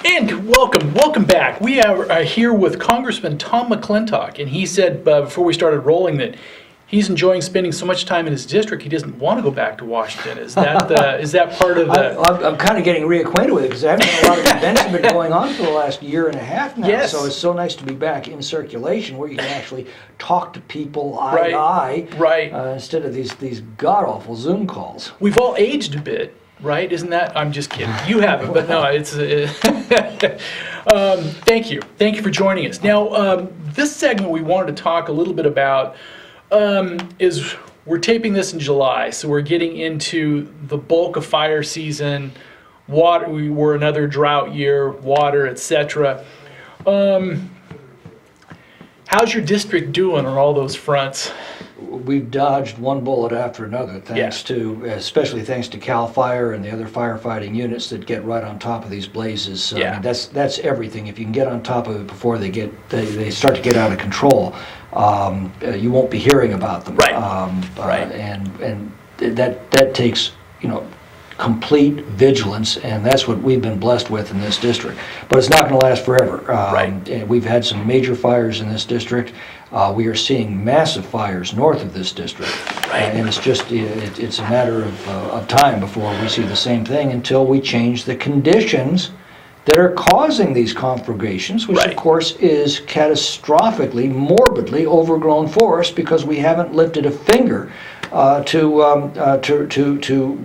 And welcome back. We are here with Congressman Tom McClintock, and he said before we started rolling that he's enjoying spending so much time in his district he doesn't want to go back to Washington. Is that part of the? I'm kind of getting reacquainted with it because I haven't had a lot of events that have been going on for the last year and a half now. Yes. So it's so nice to be back in circulation where you can actually talk to people eye to eye, right. Instead of these god awful Zoom calls. We've all aged a bit. Right? Isn't that? I'm just kidding. You haven't, but no, it's. Thank you. Thank you for joining us. Now, this segment we wanted to talk a little bit about is we're taping this in July, so we're getting into the bulk of fire season. Water. We were another drought year. Water, etc. How's your district doing on all those fronts? We've dodged one bullet after another, especially thanks to CAL FIRE and the other firefighting units that get right on top of these blazes. I mean, that's everything. If you can get on top of it before they start to get out of control, you won't be hearing about them. Right. And that takes complete vigilance, and that's what we've been blessed with in this district. But it's not going to last forever. And we've had some major fires in this district. We are seeing massive fires north of this district, and it's a matter of time before we see the same thing until we change the conditions that are causing these conflagrations, which of course is catastrophically, morbidly overgrown forest because we haven't lifted a finger to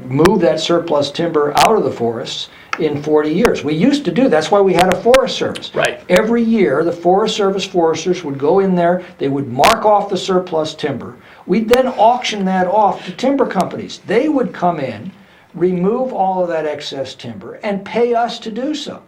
move that surplus timber out of the forests in 40 years. We used to do. That's why we had a Forest Service. Right. Every year, the Forest Service foresters would go in there. They would mark off the surplus timber. We'd then auction that off to timber companies. They would come in, remove all of that excess timber, and pay us to do so.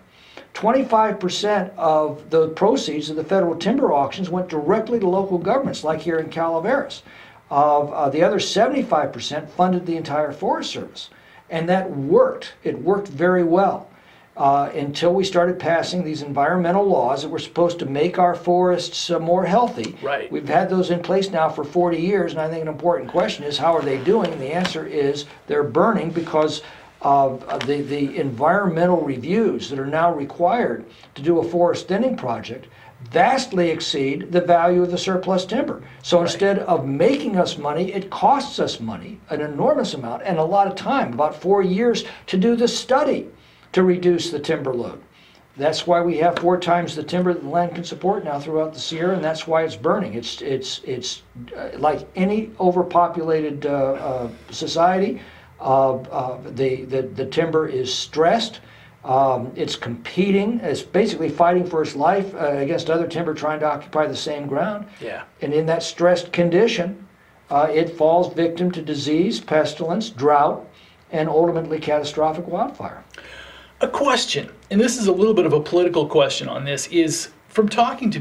25% of the proceeds of the federal timber auctions went directly to local governments, like here in Calaveras. The other 75% funded the entire Forest Service. And that worked. It worked very well until we started passing these environmental laws that were supposed to make our forests more healthy. Right. We've had those in place now for 40 years, and I think an important question is, how are they doing? And the answer is they're burning because of the environmental reviews that are now required to do a forest thinning project vastly exceed the value of the surplus timber. So instead of making us money, it costs us money, an enormous amount, and a lot of time, about 4 years, to do the study to reduce the timber load. That's why we have 4 times the timber that the land can support now throughout the Sierra, and that's why it's burning. It's like any overpopulated society. The timber is stressed. It's competing. It's basically fighting for its life against other timber trying to occupy the same ground. Yeah. And in that stressed condition, it falls victim to disease, pestilence, drought, and ultimately catastrophic wildfire. A question, and this is a little bit of a political question on this, is from talking to,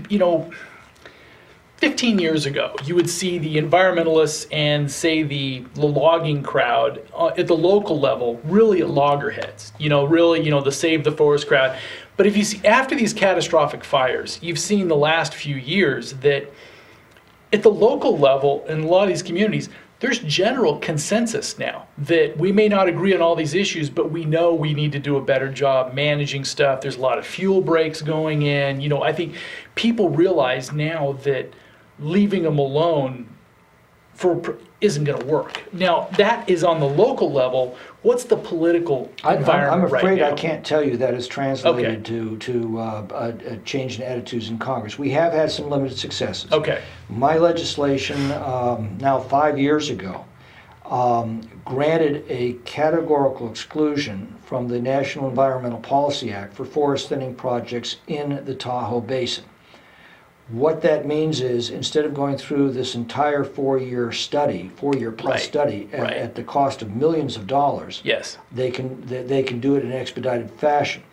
15 years ago, you would see the environmentalists and, say, the logging crowd at the local level really at loggerheads, the Save the Forest crowd. But if you see, after these catastrophic fires, you've seen the last few years that at the local level in a lot of these communities, there's general consensus now that we may not agree on all these issues, but we know we need to do a better job managing stuff. There's a lot of fuel breaks going in. I think people realize now that leaving them alone isn't going to work. Now, that is on the local level. What's the political environment I'm afraid right now? I can't tell you that is translated to a change in attitudes in Congress. We have had some limited successes. Okay. My legislation, now 5 years ago, granted a categorical exclusion from the National Environmental Policy Act for forest thinning projects in the Tahoe Basin. What that means is, instead of going through this entire 4-year study, 4-year plus study at the cost of millions of dollars, yes, they can do it in an expedited fashion.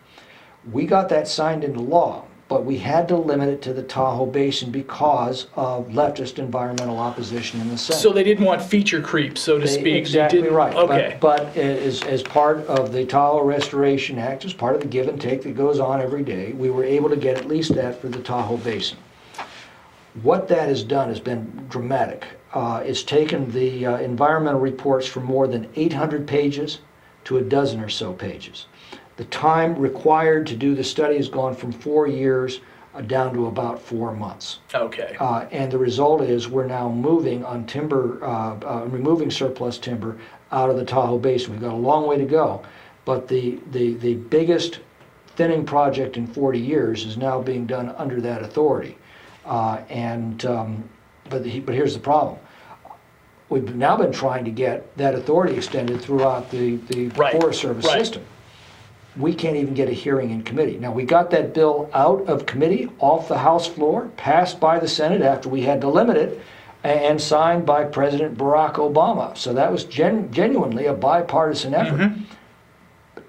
We got that signed into law, but we had to limit it to the Tahoe Basin because of leftist environmental opposition in the Senate. So they didn't want feature creep, so to speak. Exactly right. Okay. But as part of the Tahoe Restoration Act, as part of the give and take that goes on every day, we were able to get at least that for the Tahoe Basin. What that has done has been dramatic. It's taken the environmental reports from more than 800 pages to a dozen or so pages. The time required to do the study has gone from 4 years down to about 4 months. Okay. And the result is we're now moving on timber, removing surplus timber out of the Tahoe Basin. We've got a long way to go, but the biggest thinning project in 40 years is now being done under that authority. But here's the problem. We've now been trying to get that authority extended throughout the Forest Service system. We can't even get a hearing in committee. Now, we got that bill out of committee, off the House floor, passed by the Senate after we had to limit it, and signed by President Barack Obama. So that was genuinely a bipartisan effort. Mm-hmm.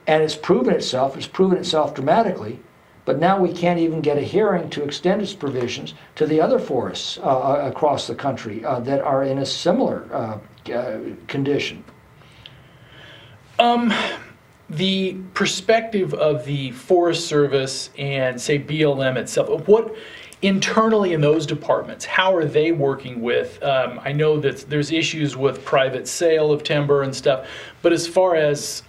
And it's proven itself dramatically, but now we can't even get a hearing to extend its provisions to the other forests across the country that are in a similar condition. The perspective of the Forest Service and, say, BLM itself, what internally in those departments, how are they working with, I know that there's issues with private sale of timber and stuff, but as far as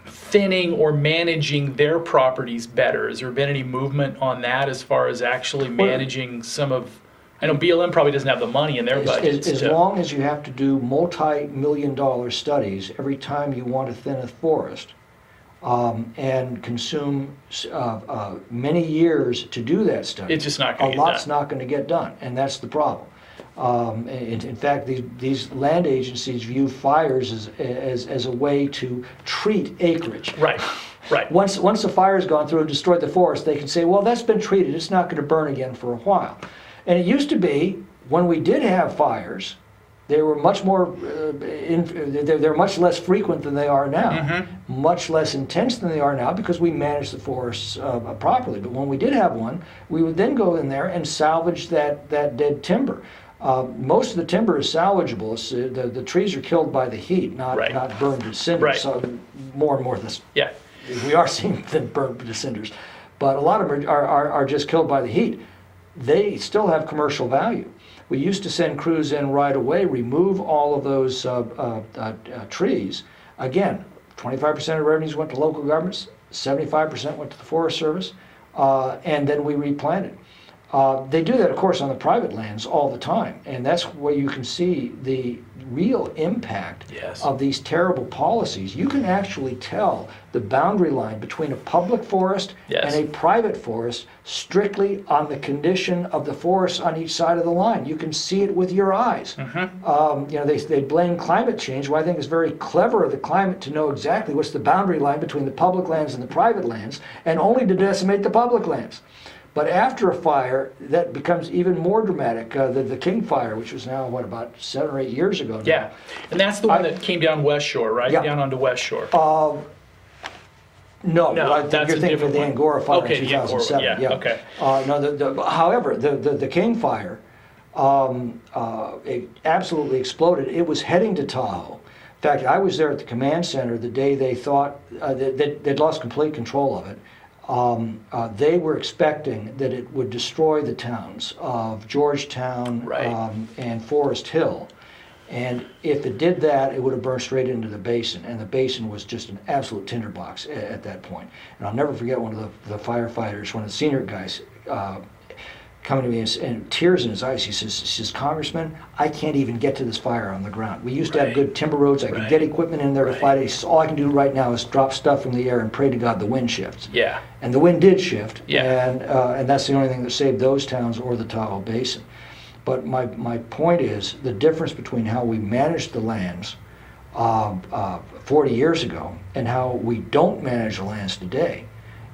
thinning or managing their properties better, has there been any movement on that as far as actually managing some of, I know BLM probably doesn't have the money in their budget. As long as you have to do multi-million-dollar studies every time you want to thin a forest, and consume many years to do that study, it's just not going to get done. A lot's not going to get done, and that's the problem. In fact, these land agencies view fires as a way to treat acreage. Right. Once the fire's gone through and destroyed the forest, they can say, well, that's been treated, it's not going to burn again for a while. And it used to be, when we did have fires, they were much more, they're much less frequent than they are now, much less intense than they are now, because we managed the forests properly. But when we did have one, we would then go in there and salvage that dead timber. Most of the timber is salvageable. The trees are killed by the heat, not burned to cinders. Right. So more and more of this, Yeah. we are seeing them burned to cinders. But a lot of them are just killed by the heat. They still have commercial value. We used to send crews in right away, remove all of those trees. Again, 25% of revenues went to local governments, 75% went to the Forest Service, and then we replanted. They do that, of course, on the private lands all the time, and that's where you can see the real impact of these terrible policies. You can actually tell the boundary line between a public forest and a private forest strictly on the condition of the forests on each side of the line. You can see it with your eyes. They blame climate change. Well, I think it's very clever of the climate to know exactly what's the boundary line between the public lands and the private lands, and only to decimate the public lands. But after a fire, that becomes even more dramatic. The King Fire, which was now, about 7 or 8 years ago now. Yeah, and that's the one that came down West Shore, right? Yeah. Down onto West Shore. No, that's you're thinking of the Angora Fire in 2007. Yeah, okay. However, the King Fire, it absolutely exploded. It was heading to Tahoe. In fact, I was there at the command center the day they thought they'd lost complete control of it. They were expecting that it would destroy the towns of Georgetown and Forest Hill. And if it did that, it would have burned straight into the basin. And the basin was just an absolute tinderbox at that point. And I'll never forget one of the firefighters, one of the senior guys, coming to me and tears in his eyes. He says, Congressman, I can't even get to this fire on the ground. We used to have good timber roads. I could get equipment in there to fight it. He says, all I can do right now is drop stuff from the air and pray to God the wind shifts. Yeah. And the wind did shift. Yeah. And that's the only thing that saved those towns or the Tahoe Basin. But my point is the difference between how we managed the lands 40 years ago and how we don't manage the lands today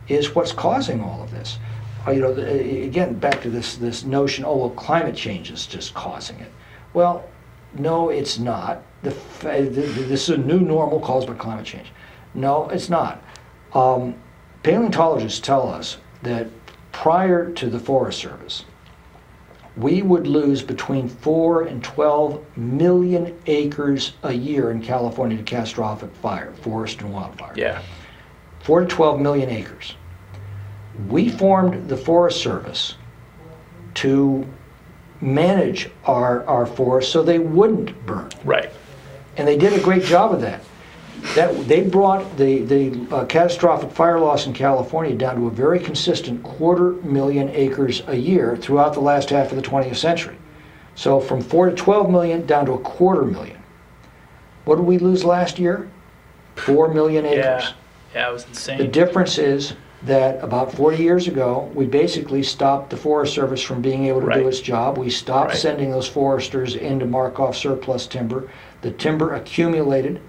is what's causing all of this. Again, back to this notion, climate change is just causing it. Well, no, it's not. This is a new normal caused by climate change. No, it's not. Paleontologists tell us that prior to the Forest Service, we would lose between 4 and 12 million acres a year in California to catastrophic fire, forest and wildfire. Yeah. 4 to 12 million acres. We formed the Forest Service to manage our forests so they wouldn't burn. Right. And they did a great job of that. That they brought the catastrophic fire loss in California down to a very consistent 250,000 acres a year throughout the last half of the 20th century. So from 4 to 12 million down to 250,000. What did we lose last year? 4 million acres. Yeah, it was insane. The difference is that about 40 years ago, we basically stopped the Forest Service from being able to do its job. We stopped sending those foresters in to mark off surplus timber. The timber accumulated,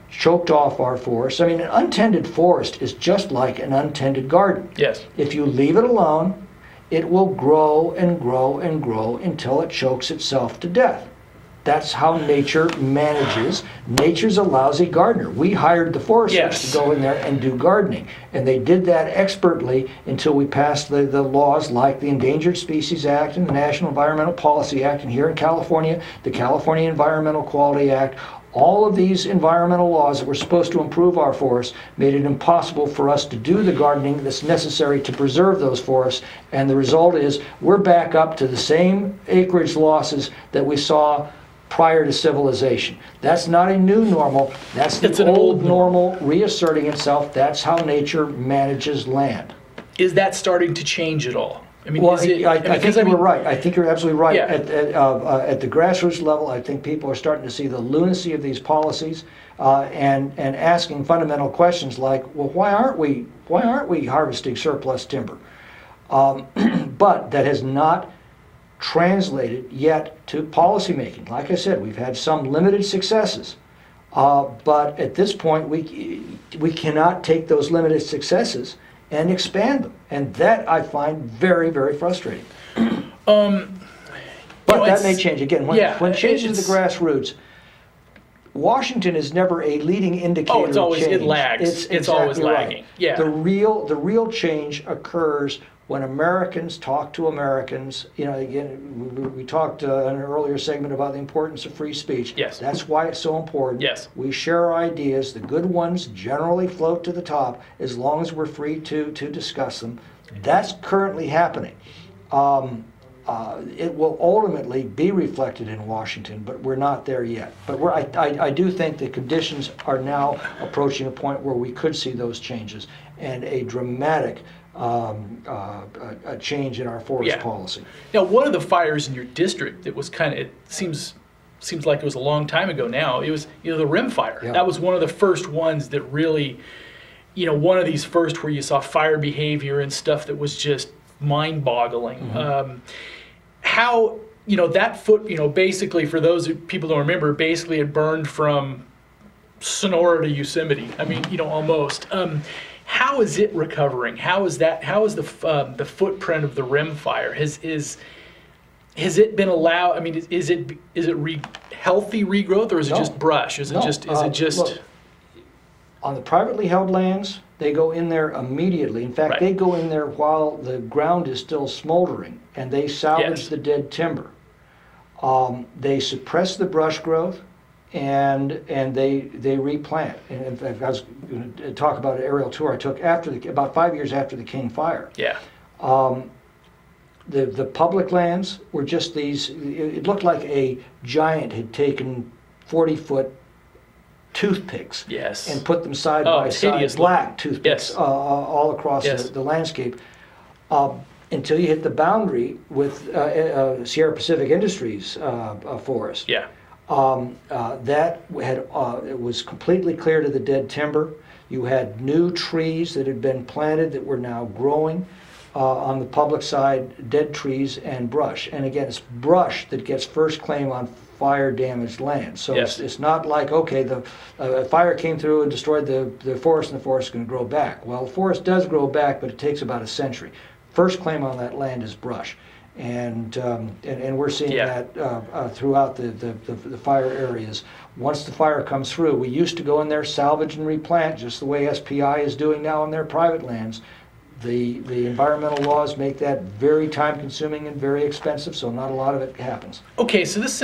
choked off our forests. I mean, an untended forest is just like an untended garden. Yes. If you leave it alone, it will grow and grow and grow until it chokes itself to death. That's how nature manages. Nature's a lousy gardener. We hired the foresters to go in there and do gardening. And they did that expertly until we passed the laws like the Endangered Species Act and the National Environmental Policy Act. And here in California, the California Environmental Quality Act. All of these environmental laws that were supposed to improve our forests made it impossible for us to do the gardening that's necessary to preserve those forests. And the result is we're back up to the same acreage losses that we saw prior to civilization. That's not a new normal. That's the old normal reasserting itself. That's how nature manages land. Is that starting to change at all? I mean, Well, is it, I think you're right. I think you're absolutely right. Yeah. At the grassroots level, I think people are starting to see the lunacy of these policies and asking fundamental questions like, well, why aren't we harvesting surplus timber? But that has not translated yet to policymaking. Like I said, we've had some limited successes, but at this point, we cannot take those limited successes and expand them, and that I find very, very frustrating. But that may change again. When changes the grassroots, Washington is never a leading indicator. Oh, it's always of change. it lags. It's always lagging. Right. Yeah. The real change occurs when Americans talk to Americans. You know, again, we talked in an earlier segment about the importance of free speech. Yes. That's why it's so important. Yes. We share our ideas. The good ones generally float to the top as long as we're free to discuss them. That's currently happening. It will ultimately be reflected in Washington, but we're not there yet. But I do think the conditions are now approaching a point where we could see those changes and a dramatic a change in our forest policy. Now, one of the fires in your district that was kind of, it seems like it was a long time ago now, it was, the rim fire. Yeah. That was one of the first ones that really, one of these first where you saw fire behavior and stuff that was just mind-boggling. Mm-hmm. How, that foot, basically for those people don't remember, basically it burned from Sonora to Yosemite. I mean, almost. How is it recovering? How is the footprint of the rim fire? Has it been allowed? I mean, is it healthy regrowth, or is it just brush? Is it just? Look, on the privately held lands, they go in there immediately. In fact, they go in there while the ground is still smoldering, and they salvage the dead timber. They suppress the brush growth, and they replant. And in fact, I was going to talk about an aerial tour I took about 5 years after the King Fire. Yeah. The public lands were just these. It looked like a giant had taken 40-foot toothpicks and put them side by side, hideous black toothpicks all across the landscape, until you hit the boundary with Sierra Pacific Industries forest. Yeah. It was completely clear to the dead timber. You had new trees that had been planted that were now growing on the public side, dead trees and brush. And again, it's brush that gets first claim on fire damaged land. So it's not like, okay, the fire came through and destroyed the forest, and the forest is going to grow back. Well, the forest does grow back, but it takes about a century. First claim on that land is brush. And we're seeing that throughout the fire areas. Once the fire comes through, we used to go in there, salvage and replant, just the way SPI is doing now on their private lands. The environmental laws make that very time-consuming and very expensive, so not a lot of it happens. Okay, so this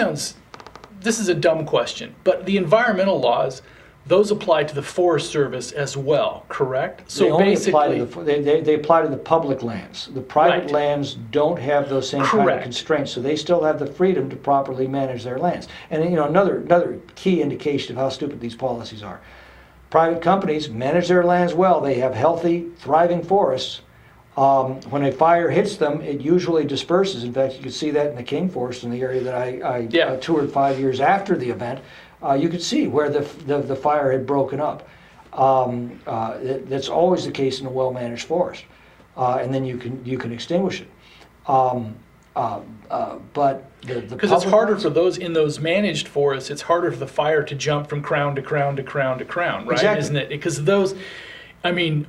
is a dumb question, but the environmental laws, those apply to the Forest Service as well, correct? They So only basically, apply to they apply to the public lands. The private Right. lands don't have those same kind of Correct. constraints, so they still have the freedom to properly manage their lands. And another key indication of how stupid these policies are. Private companies manage their lands well. They have healthy, thriving forests. When a fire hits them, it usually disperses. In fact, you can see that in the King Forest in the area that I Yeah. toured 5 years after the event. You could see where the fire had broken up. That's always the case in a well-managed forest, and then you can extinguish it. But the because it's public harder ones- for those in those managed forests, it's harder for the fire to jump from crown to crown to crown to crown, right? Exactly. Isn't it? Because those, I mean,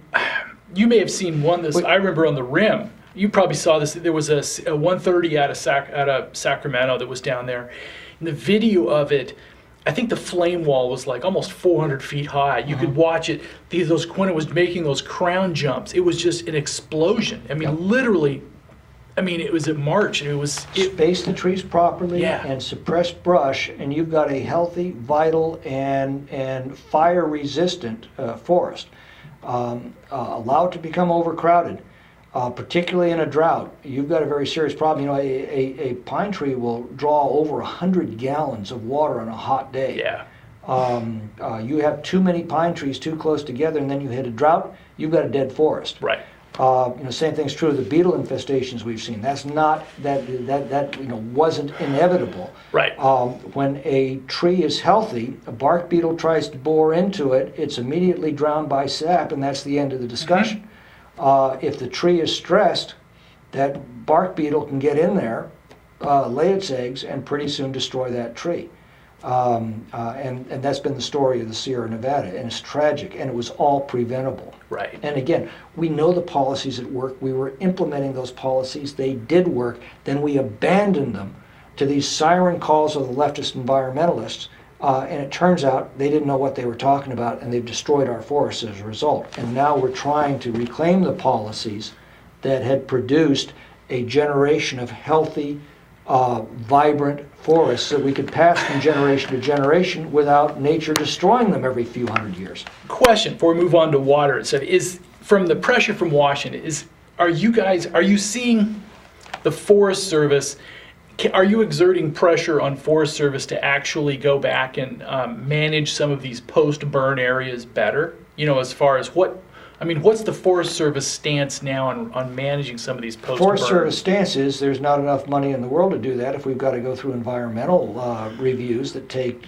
you may have seen one this, I remember on the rim, you probably saw this, there was a 130 out of Sacramento that was down there. And the video of it, I think the flame wall was like almost 400 feet high. You could watch it, when it was making those crown jumps, it was just an explosion. I mean, literally, I mean, it was at March, and space the trees properly Yeah. and suppress brush, and you've got a healthy, vital, and fire-resistant forest. Allow it to become overcrowded, particularly in a drought. You've got a very serious problem. A pine tree will draw over 100 gallons of water on a hot day. yeah, You have too many pine trees too close together, and then you hit a drought, you've got a dead forest. right. Same thing's true of the beetle infestations we've seen. That's not that wasn't inevitable. Right. When a tree is healthy, a bark beetle tries to bore into it, it's immediately drowned by sap, and that's the end of the discussion. If the tree is stressed, that bark beetle can get in there, lay its eggs, and pretty soon destroy that tree. And that's been the story of the Sierra Nevada, and it's tragic, and it was all preventable. Right. And again, we know the policies at work. We were implementing those policies. They did work. Then we abandoned them to these siren calls of the leftist environmentalists, and it turns out they didn't know what they were talking about, and they've destroyed our forests as a result. And now we're trying to reclaim the policies that had produced a generation of healthy, vibrant forests that we could pass from generation to generation without nature destroying them every few hundred years. Question before we move on to water and stuff is from the pressure from Washington are you seeing the Forest Service, are you exerting pressure on Forest Service to actually go back and manage some of these post-burn areas better? As far as what's the Forest Service stance now on managing some of these post-burn? Forest Service stance is there's not enough money in the world to do that if we've got to go through environmental reviews that take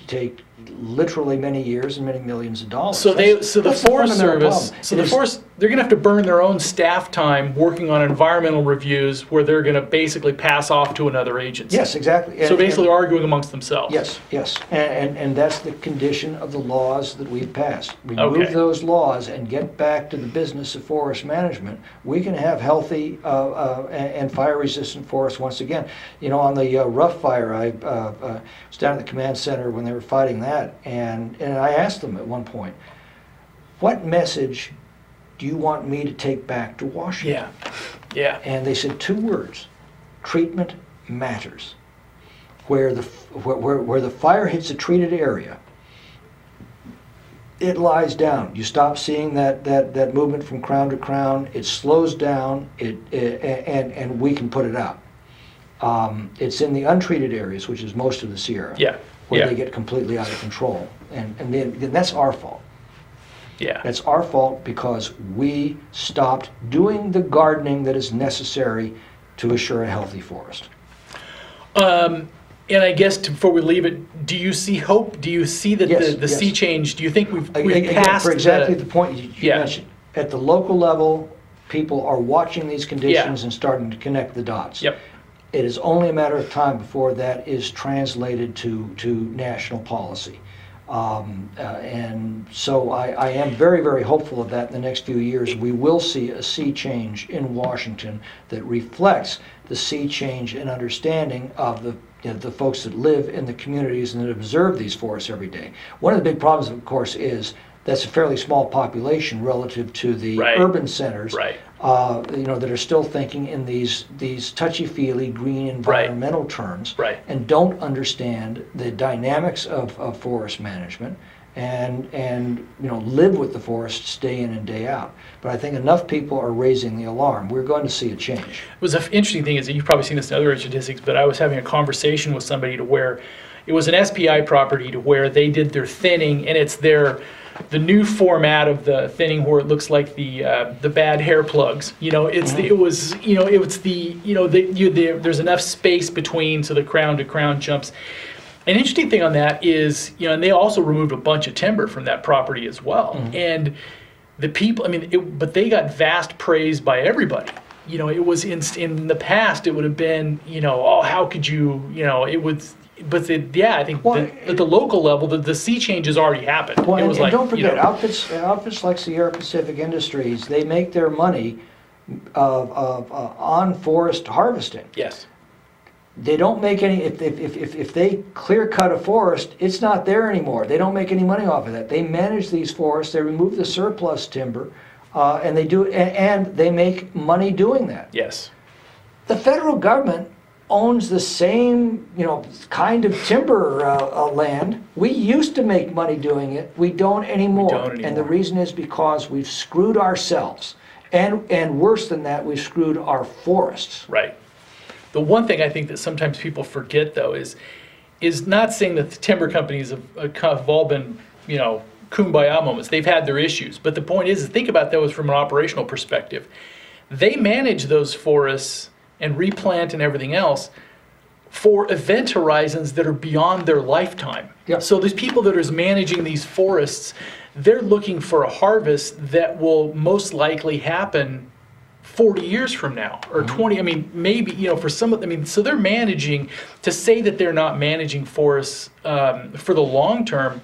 literally many years and many millions of dollars. So the Forest Service, problem. they're going to have to burn their own staff time working on environmental reviews where they're going to basically pass off to another agency. Yes, exactly. So basically arguing amongst themselves. Yes. And that's the condition of the laws that we've passed. Remove Okay. those laws and get back to the business of forest management. We can have healthy and fire-resistant forests once again. On the rough fire, I was down at the command center when they were fighting that, and I asked them at one point, what message do you want me to take back to Washington? Yeah. And they said 2 words: treatment matters. Where the fire hits a treated area, it lies down. You stop seeing that movement from crown to crown. It slows down. And we can put it out. It's in the untreated areas, which is most of the Sierra, where they get completely out of control, and then that's our fault. Yeah. That's our fault because we stopped doing the gardening that is necessary to assure a healthy forest. And I guess before we leave it, do you see hope? Do you see that the sea change? Do you think we've passed for exactly the point you Yeah. mentioned? At the local level, people are watching these conditions and starting to connect the dots. Yep. It is only a matter of time before that is translated to national policy. And so I am very, very hopeful of that in the next few years. We will see a sea change in Washington that reflects the sea change in understanding of the folks that live in the communities and that observe these forests every day. One of the big problems, of course, is that's a fairly small population relative to the urban centers, that are still thinking in these touchy-feely green environmental terms, and don't understand the dynamics of forest management and live with the forests day in and day out. But I think enough people are raising the alarm. We're going to see a change. It was an interesting thing is that you've probably seen this in other statistics, but I was having a conversation with somebody to where it was an SPI property to where they did their thinning, and it's the new format of the thinning where it looks like the bad hair plugs. There's enough space between so the crown to crown jumps. An interesting thing on that is, and they also removed a bunch of timber from that property as well. And the people, but they got vast praise by everybody. It was in the past, it would have been, oh, how could you, it was, but I think at the local level, the sea change has already happened. Well, it was and don't forget, outfits like Sierra Pacific Industries, they make their money on forest harvesting. Yes. They don't make any, if they clear cut a forest, it's not there anymore. They don't make any money off of that. They manage these forests, they remove the surplus timber, and they make money doing that. Yes. The federal government owns the same, kind of timber land. We used to make money doing it. We don't anymore. And the reason is because we've screwed ourselves. And worse than that, we've screwed our forests. Right. The one thing I think that sometimes people forget, though, is not saying that the timber companies have all been, kumbaya moments. They've had their issues. But the point is think about those from an operational perspective. They manage those forests and replant and everything else for event horizons that are beyond their lifetime. Yep. So these people that are managing these forests, they're looking for a harvest that will most likely happen 40 years from now, or 20, maybe, for some of them, so they're managing, to say that they're not managing forests for the long term,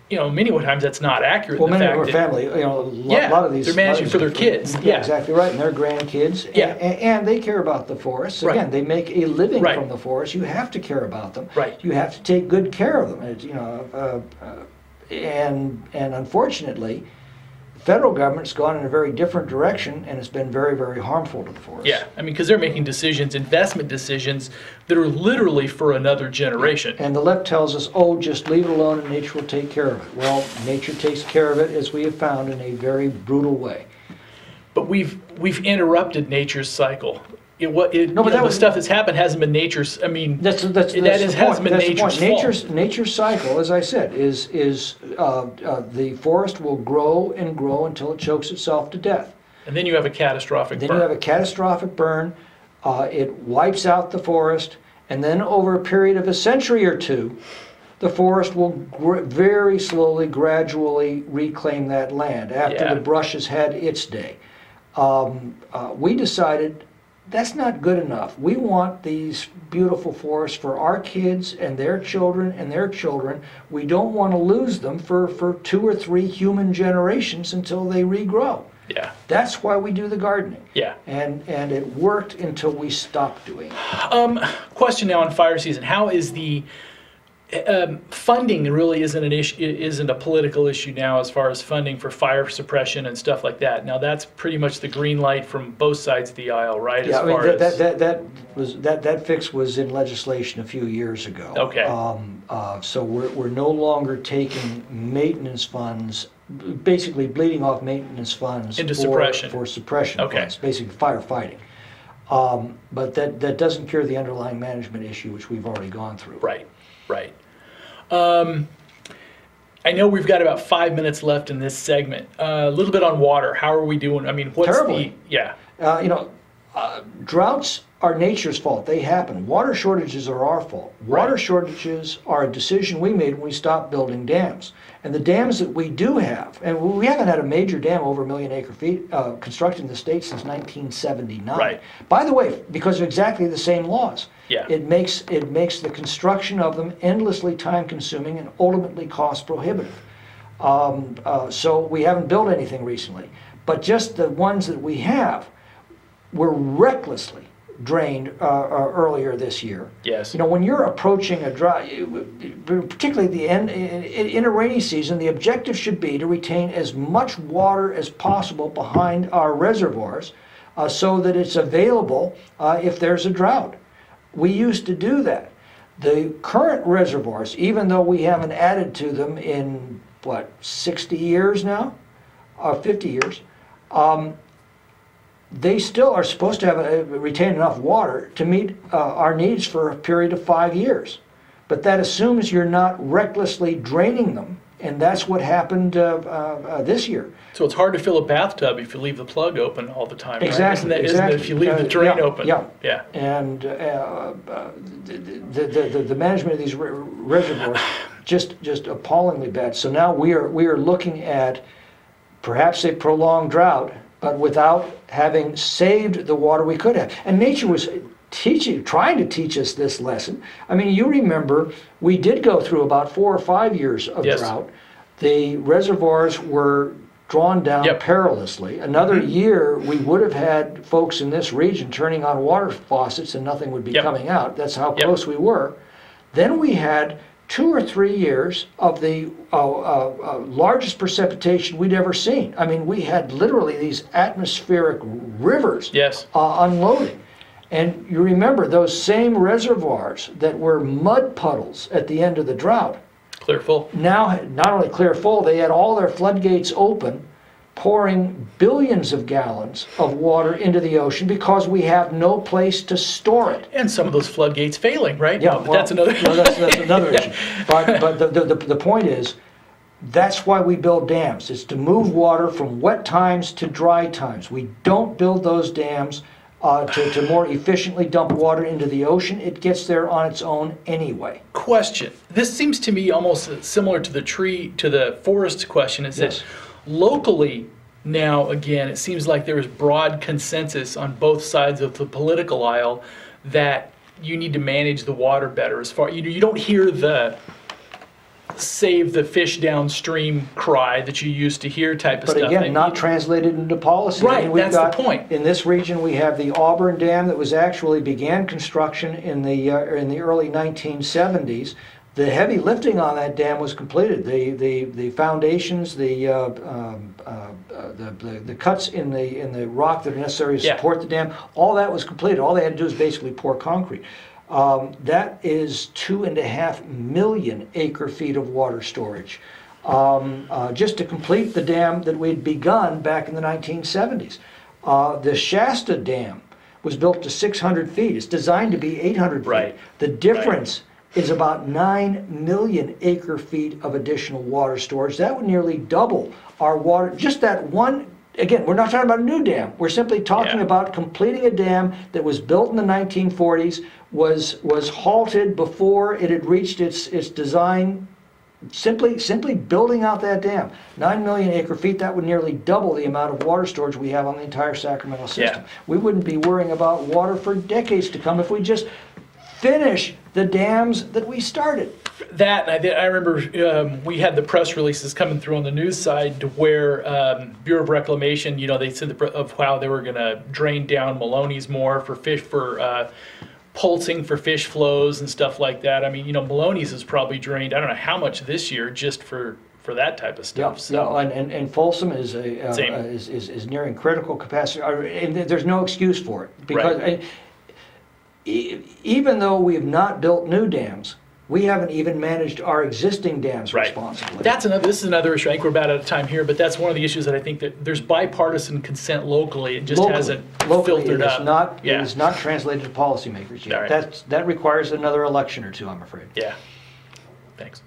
many times that's not accurate. Well, many of our family, a lot of these. They're managing for their kids. Yeah, exactly right, and their grandkids. Yeah. And they care about the forests. Right. Again, they make a living Right. from the forest. You have to care about them. Right. You have to take good care of them. And unfortunately, the federal government's gone in a very different direction, and it's been very, very harmful to the forest. Yeah, because they're making investment decisions that are literally for another generation. And the left tells us, just leave it alone and nature will take care of it. Well, nature takes care of it, as we have found, in a very brutal way. But we've interrupted nature's cycle. The stuff that's happened hasn't been nature's. Hasn't been nature's fault. Nature's cycle, as I said, is the forest will grow and grow until it chokes itself to death. And then you have a catastrophic burn. Then you have a catastrophic burn. It wipes out the forest, and then over a period of a century or two, the forest will very slowly, gradually reclaim that land after the brush has had its day. We decided that's not good enough. We want these beautiful forests for our kids and their children and their children. We don't want to lose them for 2 or 3 human generations until they regrow. Yeah. That's why we do the gardening. Yeah. And it worked until we stopped doing it. Question now on fire season. How is the funding really isn't an issue, isn't a political issue now as far as funding for fire suppression and stuff like that. Now that's pretty much the green light from both sides of the aisle, right? Yeah, that fix was in legislation a few years ago. Okay. So we're no longer taking maintenance funds, basically bleeding off maintenance funds into suppression. For suppression Okay. funds, basically firefighting. But that doesn't cure the underlying management issue, which we've already gone through. Right. Right. I know we've got about 5 minutes left in this segment. A little bit on water. How are we doing? What's terribly. Droughts are nature's fault. They happen. Water shortages are our fault. Water shortages are a decision we made when we stopped building dams. And the dams that we do have, and we haven't had a major dam over 1 million acre feet constructed in the state since 1979. Right. By the way, because of exactly the same laws. Yeah. It makes the construction of them endlessly time consuming and ultimately cost prohibitive. So we haven't built anything recently. But just the ones that we have were recklessly drained earlier this year. Yes. When you're approaching a drought, particularly at the end, in a rainy season, the objective should be to retain as much water as possible behind our reservoirs so that it's available if there's a drought. We used to do that. The current reservoirs, even though we haven't added to them in, what, 60 years now? 50 years. They still are supposed to have retain enough water to meet our needs for a period of 5 years. But that assumes you're not recklessly draining them, and that's what happened this year. So it's hard to fill a bathtub if you leave the plug open all the time, right? Exactly. Isn't it if you leave the drain open? Yeah. And the management of these reservoirs just appallingly bad. So now we are looking at perhaps a prolonged drought, but without having saved the water we could have. And nature was trying to teach us this lesson. I mean, you remember we did go through about 4 or 5 years of drought. The reservoirs were drawn down perilously. Another year, we would have had folks in this region turning on water faucets and nothing would be coming out. That's how close we were. Then we had 2 or 3 years of the largest precipitation we'd ever seen. I mean, we had literally these atmospheric rivers unloading. And you remember those same reservoirs that were mud puddles at the end of the drought. Clear full. Now, not only clear full, they had all their floodgates open, pouring billions of gallons of water into the ocean because we have no place to store it. And some of those floodgates failing, right? Yeah, no, but that's another. No, that's another issue. But the point is, that's why we build dams. It's to move water from wet times to dry times. We don't build those dams to more efficiently dump water into the ocean. It gets there on its own anyway. Question. This seems to me almost similar to the forest question. Is that locally now, again, it seems like there is broad consensus on both sides of the political aisle that you need to manage the water better. As far you don't hear the save the fish downstream cry that you used to hear type of stuff. But again, not translated into policy. Right, I mean, that's the point. In this region, we have the Auburn Dam that was actually began construction in the early 1970s. The heavy lifting on that dam was completed. The foundations, the cuts in the rock that are necessary to support the dam, all that was completed. All they had to do is basically pour concrete. That is 2.5 million acre-feet of water storage, just to complete the dam that we'd begun back in the 1970s. The Shasta Dam was built to 600 feet. It's designed to be 800 feet. Right. The difference is about 9 million acre-feet of additional water storage. That would nearly double our water. Just that one. Again, we're not talking about a new dam. We're simply talking about completing a dam that was built in the 1940s, was halted before it had reached its design. Simply building out that dam. 9 million acre-feet, that would nearly double the amount of water storage we have on the entire Sacramento system. We wouldn't be worrying about water for decades to come if we just finish the dams that we started. That, and I remember we had the press releases coming through on the news side to where Bureau of Reclamation, they said of how they were going to drain down Maloney's more for fish, for pulsing for fish flows and stuff like that. I mean, Maloney's has probably drained, I don't know how much this year just for that type of stuff. And Folsom is nearing critical capacity. And there's no excuse for it because even though we have not built new dams, we haven't even managed our existing dams responsibly. This is another issue. I think we're about out of time here, but that's one of the issues that I think that there's bipartisan consent locally. It just hasn't filtered up. It is not translated to policymakers yet. Right. That requires another election or two, I'm afraid. Yeah. Thanks.